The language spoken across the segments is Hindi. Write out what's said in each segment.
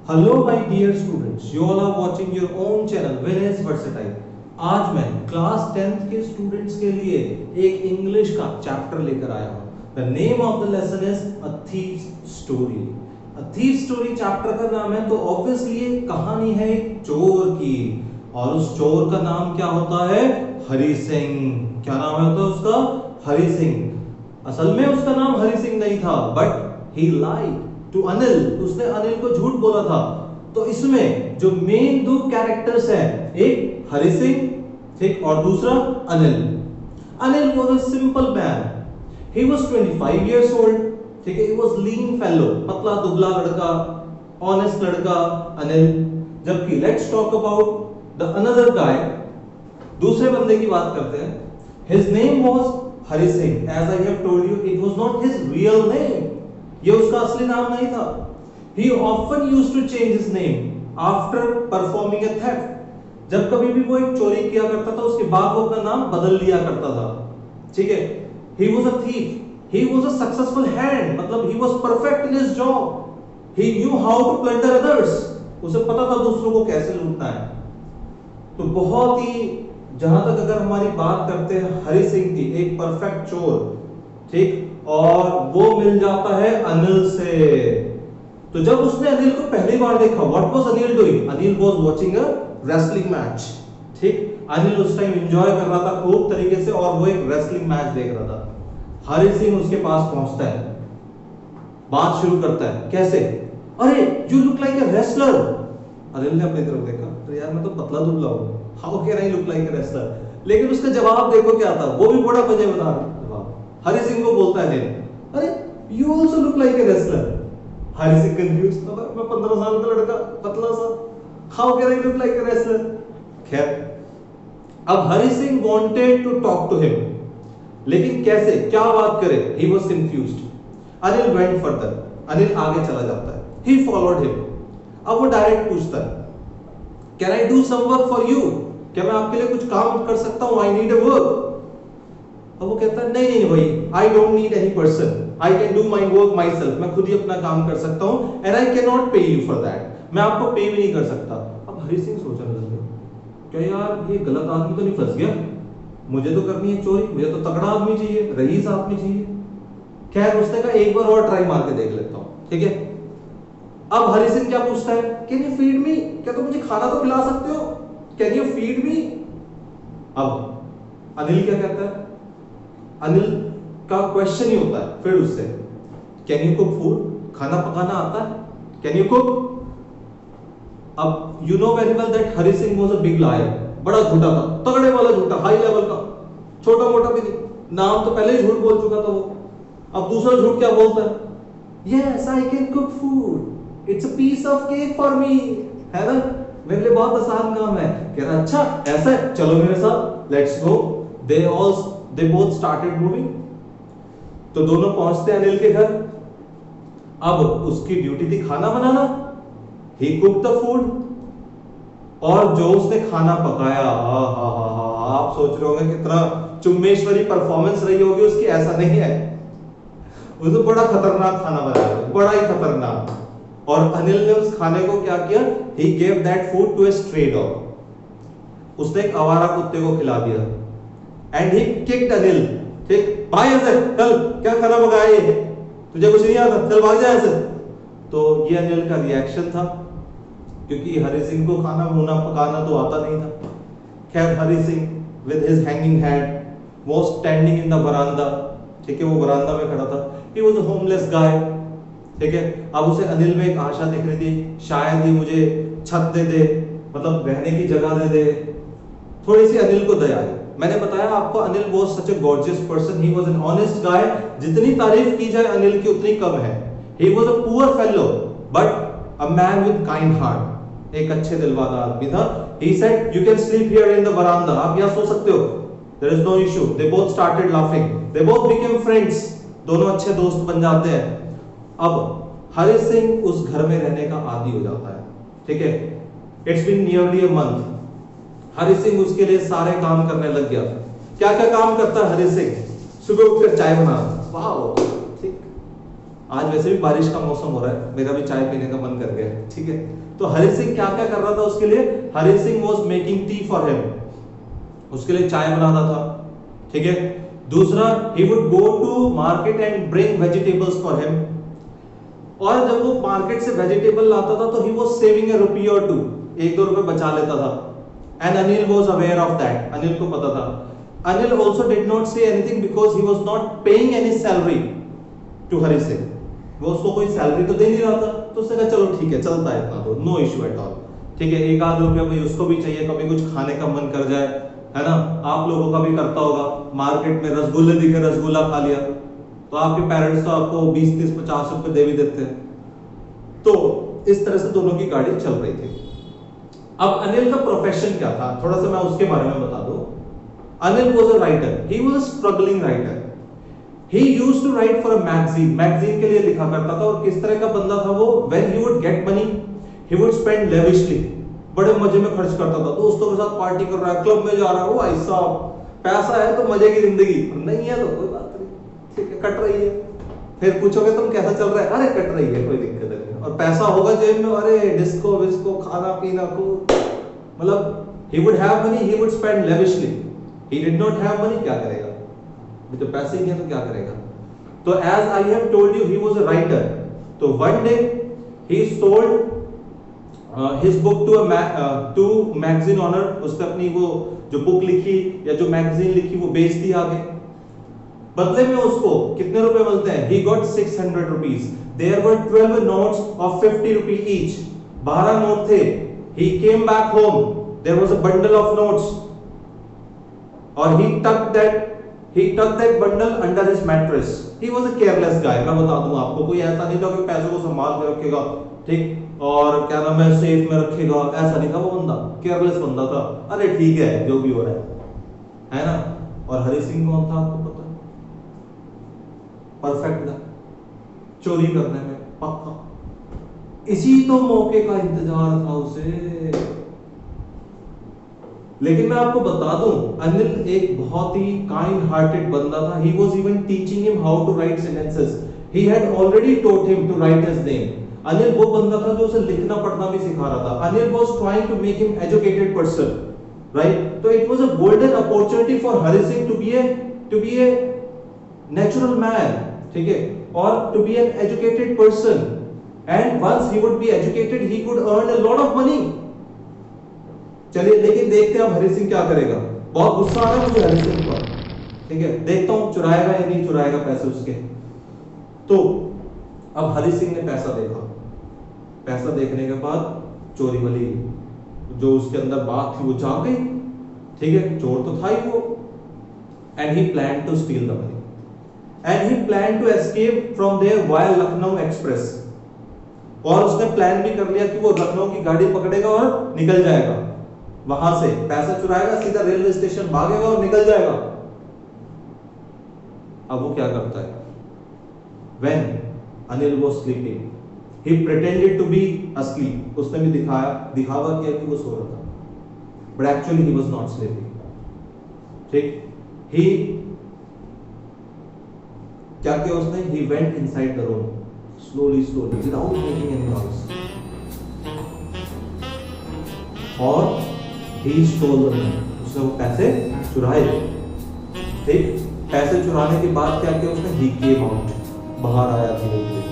Hello my dear students, you all are watching your own channel Vines Versatile. आज मैं क्लास 10th के स्टूडेंट्स के लिए एक इंग्लिश का चैप्टर लेकर आया हूं। The name of the lesson is a thieves story. A thieves story chapter का नाम है, तो ऑब्वियसली ये कहानी है एक चोर की, और उस चोर का नाम क्या होता है? हरि सिंह। क्या नाम होता है उसका? हरि सिंह। असल में उसका नाम हरि सिंह नहीं था, but he lied to Anil. उसने अनिल को झूठ बोला था। तो इसमें जो मेन दो कैरेक्टर्स हैं, एक हरि सिंह, ठीक, और दूसरा Anil. Anil was a simple man. He was 25 years old, ठीक है। ही वाज लीन फेलो, पतला दुबला लड़का, ऑनेस्ट लड़का अनिल। जबकि let's talk about the another guy, दूसरे बंदे की बात करते हैं। His name was Hari Singh. As I have told you, it was not his real name. ये उसका असली नाम नहीं था। He often used to change his name after performing a theft. जब कभी भी वो एक चोरी किया करता था, उसके बाद वो अपना नाम बदल लिया करता था, ठीक है। He was a thief. He was a successful hand, मतलब he was perfect in his job. He knew how to plunder others. उसे पता था दूसरों को कैसे लूटना है। तो बहुत ही, जहां तक अगर हमारी बात करते हैं हरि सिंह की, एक परफेक्ट चोर, ठीक, और वो मिल जाता है अनिल से। तो जब उसने अनिल को पहली बार देखा, what was Anil doing? Anil was watching a wrestling match, ठीक। अनिल उस टाइम एंजॉय कर रहा था खूब तरीके से, और वो एक रेसलिंग मैच देख रहा था। हरि सिंह उसके पास पहुंचता है, बात शुरू करता है। कैसे? अरे you look like a wrestler. Anil ने अपनी तरफ देखा, तो यार मैं तो पतला दुबला हूं, how can I look like a wrestler? लेकिन उसका जवाब देखो क्या था, वो भी बड़ा मजेदार जवाब। हरि सिंह को बोलता है अनिल, अरे you also look like a wrestler. Hari Singh confuse, मैं 15 साल का लड़का, पतला सा, how can I look like a wrestler? खैर, अब Hari Singh wanted to talk to him, लेकिन कैसे, क्या बात करे? He was confused. Anil went further, Anil आगे चला जाता है। He followed him. अब वो डायरेक्ट पूछता है, can I do some work for you? क्या मैं आपके लिए कुछ काम कर सकता हूं? I need a work. अब वो कहता है, नहीं नहीं भाई, I don't need any person, I can do my work my self. मैं खुद ही अपना काम कर सकता हूं, एंड आई कैन नॉट पे यू फॉर दैट। मैं आपको पे भी नहीं कर सकता। अब हरि सिंह सोचने लगे, क्या यार ये गलत आदमी तो नहीं फंस गया? मुझे तो करनी है चोरी, मुझे तो तगड़ा आदमी चाहिए, रईस आदमी चाहिए। खैर, उसने कहा एक बार और ट्राई मार के देख लेता हूं, ठीक है। अब हरि सिंह क्या पूछता है, कैन यू फीड मी? क्या तुम मुझे खाना तो खिला सकते हो? Can you feed me? अब अनिल क्या कहता है? अनिल का क्वेश्चन ही होता है फिर उससे, कैन यू कुक फूड? खाना पकाना आता है? Can you cook? अब you know very well that Hari Singh was a big liar. बड़ा झूठा था, तगड़े वाला झूठा, हाई लेवल का, छोटा मोटा भी नहीं। नाम तो पहले ही झूठ बोल चुका था वो। अब दूसरा झूठ क्या बोलता है? Yes I can cook food, it's a piece of cake for me. है ना, मेरे लिए बहुत आसान काम है। कह रहा, अच्छा ऐसा है, चलो मेरे साथ, let's go. They both started moving. तो दोनों पहुंचते हैं अनिल के घर। अब उसकी ड्यूटी थी खाना बनाना। He cooked the food, और जो उसने खाना पकाया, आप सोच रहे होंगे कितना चुम्मेश्वरी परफॉर्मेंस रही होगी उसकी। ऐसा नहीं है, वो तो बड़ा खतरनाक खाना बनाया, बड़ा ही खतरनाक। और अनिल ने उस खाने को क्या किया? He gave that food to a stray dog. उसने एक आवारा कुत्ते को खिला दिया। एंड ही किक्ड अनिल, ठीक, भाग ऐसे, चल, क्या खाना पकाया ये, तुझे कुछ नहीं आता, चल भाग जा ऐसे। तो ये अनिल का रिएक्शन था, क्योंकि हरि सिंह को खाना भूना पकाना तो आता नहीं था। खैर, Hari Singh with his hanging head was standing in the वरांडा, ठीक है, वो वरांडा में खड़ा था। ही वाज अ होमलेस गाय, ठीक है। अब उसे अनिल में एक आशा दिख रही थी, शायद ही मुझे छत दे दे, मतलब रहने की जगह दे दे। थोड़ी सी अनिल को दया आई। मैंने बताया आपको, Anil was such a gorgeous person, he was an honest guy. जितनी तारीफ की जाए अनिल की उतनी कम है। He was a poor fellow but a man with kind heart, एक अच्छे दिल वाला आदमी था। He said, you can sleep here in the veranda, आप यहां सो सकते हो, there is no issue. They both started laughing, they both became friends, दोनों अच्छे दोस्त बन जाते हैं। अब हरि सिंह उस घर में रहने का आदी हो जाता है, ठीक है। It's been nearly a month. Hari Singh उसके लिए सारे काम करने लग गया। क्या क्या काम करता है हरि सिंह? सुबह उठकर चाय बनाना, वाह, ठीक, आज वैसे भी बारिश का मौसम हो रहा है, मेरा भी चाय पीने का मन कर गया है, ठीक है। तो हरि सिंह क्या क्या कर रहा था उसके लिए? Hari Singh was making tea for him, उसके लिए चाय बनाता था, ठीक है। दूसरा, he would go to market and bring vegetables for him, और जब वो मार्केट से वेजिटेबल लाता था तो ही वाज सेविंग अ रुपी और टू, 1-2 रुपए बचा लेता था। And Anil was aware of that, Anil को पता था। Anil also did not say anything because he was not paying any salary to Hari Singh, वो उसको कोई सैलरी तो दे नहीं रहा था, तो उसने कहा चलो ठीक है, चलता है इतना तो, नो इशू एट ऑल, ठीक है। 1-8 रुपया भाई उसको भी चाहिए, कभी कुछ खाने का मन कर जाए, है ना। आप लोगों का भी करता होगा, मार्केट में रसगुल्ले दिखे, रसगुल्ला खा लिया, तो आपके पेरेंट्स तो आपको 20-30-50 रुपए दे भी देते हैं। तो इस तरह से दोनों की गाड़ी चल रही थी। अब अनिल का प्रोफेशन क्या था, थोड़ा सा मैं उसके बारे में बता दूं। Anil was a writer, he was a struggling writer. He used to write for a magazine, magazine के लिए लिखा करता था। और किस तरह का बंदा था वो? When he would get money, he would spend lavishly, बड़े मजे में खर्च करता था, दोस्तों के साथ पार्टी कर रहा है, क्लब में जा रहा है, वो भाई साहब पैसा है तो मजे की जिंदगी, नहीं है तो कोई बात नहीं, ठीक है, कट रही है। फिर पूछोगे तुम कैसा चल रहा है, अरे कट रही है, कोई दिक्कत नहीं। और पैसा होगा जेब में, अरे डिस्को विस्को, खाना पीना को, मतलब he would have money, he would spend lavishly. He did not have money, क्या करेगा? तो पैसे ही नहीं है तो क्या करेगा? तो as I have told you, he was a writer. तो one day he sold his book to magazine owner. उसने अपनी वो जो बुक लिखी या जो मैगजीन लिखी वो बेच दी आगे। बदले में उसको कितने रुपए मिलते हैं? He got 600 rupees. There were 12 notes of 50 rupee each. 12 note थे। He came back home. There was a bundle of notes. और he tucked that bundle under his mattress. He was a careless guy. मैं बता दूं आपको, कोई ऐसा नहीं था कि पैसों को संभाल के रखेगा, ठीक, और क्या नाम है, सेफ में रखेगा, ऐसा नहीं था वो बंदा, केयरलेस बंदा था। अरे ठीक है, जो भी हो रहा है ना। और हरि सिंह कौन था आपको पता है? परफेक्ट था चोरी करने में, पक्का। इसी तो मौके का इंतजार था उसे। लेकिन मैं आपको बता दूं, अनिल एक बहुत ही काइंड हार्टेड बंदा था। He was even teaching him how to write sentences. He had already taught him to write his name. Anil वो बंदा था जो उसे लिखना पढ़ना भी सिखा रहा था। Anil was trying to make him educated person, right? तो it was a golden opportunity for Hari Singh to be a natural man, ठीक है, और to be an educated person. And once he would be educated, he could earn a lot of money. चलिए, लेकिन देखते हैं अब हरि सिंह क्या करेगा। बहुत गुस्सा आ रहा है मुझे हरि सिंह पर, ठीक है, देखता हूं चुराएगा या नहीं चुराएगा पैसे उसके। तो अब हरि सिंह ने पैसा देखा, पैसा देखने के बाद चोरी वाली जो उसके अंदर बात थी वो जाग गई, ठीक है, चोर तो था ही वो। And he plan to steal the money and he plan to escape from there via Lucknow express. और उसने प्लान भी कर लिया कि वो लखनऊ की गाड़ी पकड़ेगा और निकल जाएगा, वहां से पैसा चुराएगा, सीधा रेलवे स्टेशन भागेगा और निकल जाएगा। अब वो क्या करता है? When Anil was sleeping, he pretended to be asleep. उसने भी दिखावा किया कि वो सो रहा था, but actually he was not sleeping. ठीक, he क्या किया उसने? He went inside the room slowly without making any noise. और he stole the money. उसने वो पैसे चुराए, ठीक। पैसे चुराने के बाद क्या किया उसने? He came out, बाहर आया धीरे-धीरे,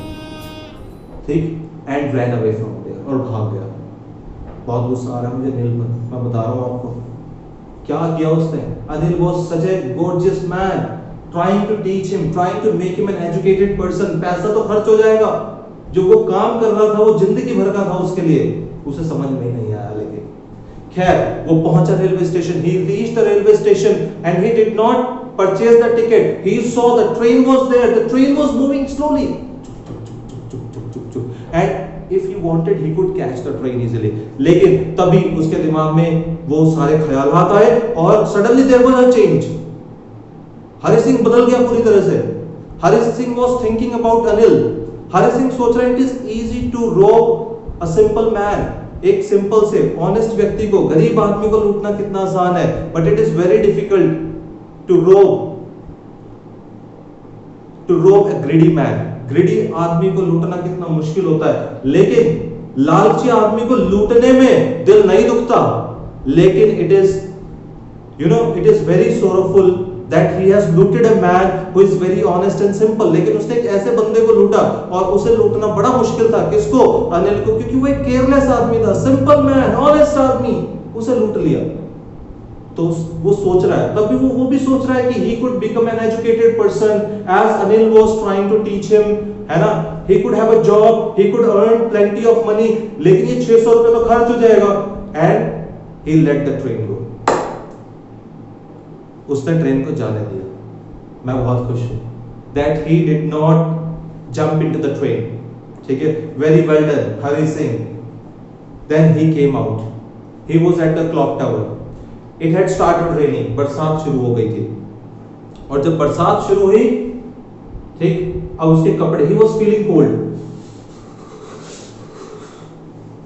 ठीक, and ran away from there, और भाग गया। बहुत गुस्सा आ रहा है मुझे अनिल पर, मैं बता रहा हूँ आपको क्या किया उसने। Anil was such a gorgeous man, trying to teach him, trying to make him an educated person. पैसा तो खर्च हो जाएगा, जो वो काम कर रहा था वो जिंदगी भर का था उसके लिए, उसे समझ में नहीं आया। लेकिन खैर वो पहुंचा railway station. He reached the railway station and he did not purchase the ticket. He saw the train was there. The train was moving slowly. And if he wanted, he could catch the train easily. लेकिन तभी उसके दिमाग में वो सारे ख्यालात आए और suddenly there was a change. Hari Singh बदल गया पूरी तरह से। Hari Singh was thinking about Anil. Hari Singh सोच रहा है it is easy to rob a simple man. एक सिंपल से ऑनेस्ट व्यक्ति को, गरीब आदमी को लूटना कितना आसान है, but it is very difficult to rob a greedy man, greedy आदमी को लूटना कितना मुश्किल होता है, लेकिन लालची आदमी को लूटने में दिल नहीं दुखता, लेकिन it is very sorrowful that he has looted a man who is very honest and simple। लेकिन उसने एक ऐसे बंदे को लूटा, और उसे लूटना बड़ा मुश्किल था। किसको? अनिल को, क्योंकि वो एक केयरलेस आदमी था, सिंपल मैन, ऑनेस्ट आदमी, उसे लूट लिया। तो वो सोच रहा है, तभी वो भी सोच रहा है कि he could become an educated person as Anil was trying to teach him, है ना, he could have a job, he could earn plenty of money, लेकिन ये 600 रुपए तो खर्च हो जाएगा, and he let the train go। उसने ट्रेन को जाने दिया। मैं बहुत खुश हूं that he did not jump into the train। ठीक है, very well done Hari Singh. Then he came out, he was at the clock tower, it had started raining, बरसात शुरू हो गई थी, और जब बरसात शुरू हुई, ठीक, अब उसके कपड़े, he was feeling cold,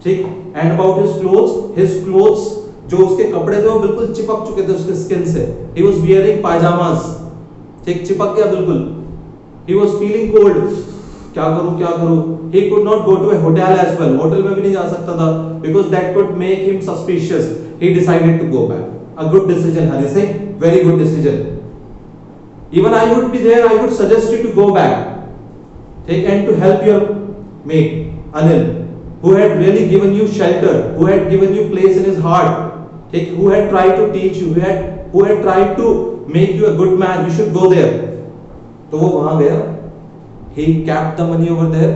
ठीक, and about his clothes जो उसके कपड़े थे वो बिल्कुल चिपक चुके थे उसके स्किन से। He was wearing pajamas, ठीक, चिपक गया बिल्कुल। He was feeling cold, क्या करूं? He could not go to a hotel as well, hotel में भी नहीं जा सकता था, because that could make him suspicious। He decided to go back। A good decision, Hari Singh, very good decision। Even I would be there, I would suggest you to go back, ठीक, and to help your mate Anil, who had really given you shelter, who had given you place in his heart, ठीक, who had tried to teach you, who had tried to make you a good man, you should go there। तो वो वहां गया, he kept the money over there।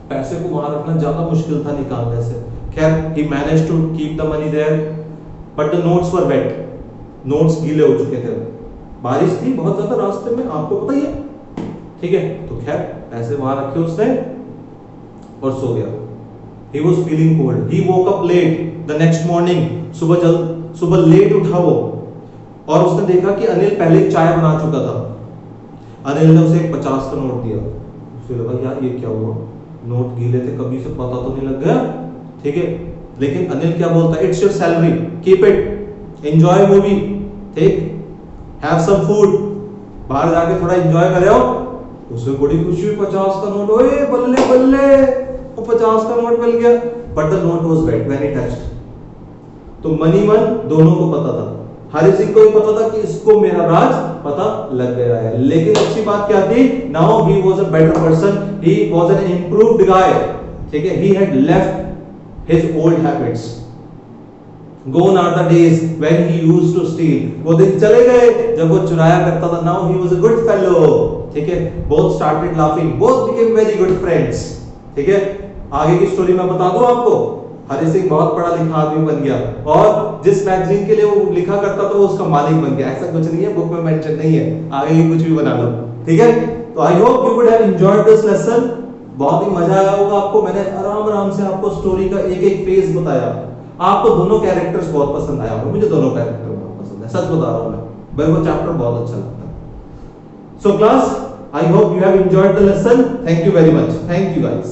पैसे को वहां रखना ज्यादा मुश्किल था निकालने से। खैर, he managed to keep the money there, but the notes were wet, notes गीले हो चुके थे, बारिश थी बहुत ज्यादा रास्ते में, आपको पता ही है, ठीक है। तो खैर पैसे वहां रखे उसने और सो गया। He was feeling cold, he woke up late the next morning, सुबह लेट उठा वो, और उसने देखा कि अनिल पहले चाय बना चुका था। अनिल ने उसे एक 50 का नोट दिया। उसे लगा यार ये क्या हुआ, नोट गीले थे, कभी से पता तो नहीं लग गया, ठीक है। लेकिन अनिल क्या बोलता है, it's your salary, keep it, enjoy movie, ठीक, हैव सम फूड, बाहर जाके थोड़ा एंजॉय करे हो। उसे बड़ी खुशी हुई, 50 का नोट, ओए बल्ले बल्ले, वो 50 का नोट मिल गया, but the note was wet when he touched. तो मनी मन दोनों को पता था, हरी सिंह को भी पता था कि इसको मेरा राज पता लग गया है। लेकिन अच्छी बात क्या थी, now he was a better person, he was an improved guy, ठीक है, he had left his old habits. Gone are the days when he used to steal। वो दिन चले गए जब वो चुराया करता था। Now he was a good fellow, ठीक है। Both started laughing, both became very good friends, ठीक है। आगे की स्टोरी मैं बता दूं आपको, हरी सिंह बहुत पढ़ा लिखा आदमी बन गया, और जिस मैगजीन के लिए वो लिखा करता था वो उसका मालिक बन गया। ऐसा कुछ नहीं है, बुक में मेंशन नहीं है, आगे की कुछ भी बना लो, ठीक है। तो I hope you would have enjoyed this lesson, बहुत ही मजा आया होगा आपको। मैंने आराम से आपको स्टोरी का एक एक फेज बताया। आपको दोनों कैरेक्टर्स बहुत पसंद आया होगा, मुझे दोनों कैरेक्टर बहुत पसंद है, सच बता रहा हूं मैं, मेरे को चैप्टर बहुत अच्छा लगता है। So class, I hope you have enjoyed the lesson. Thank you very much, thank you guys.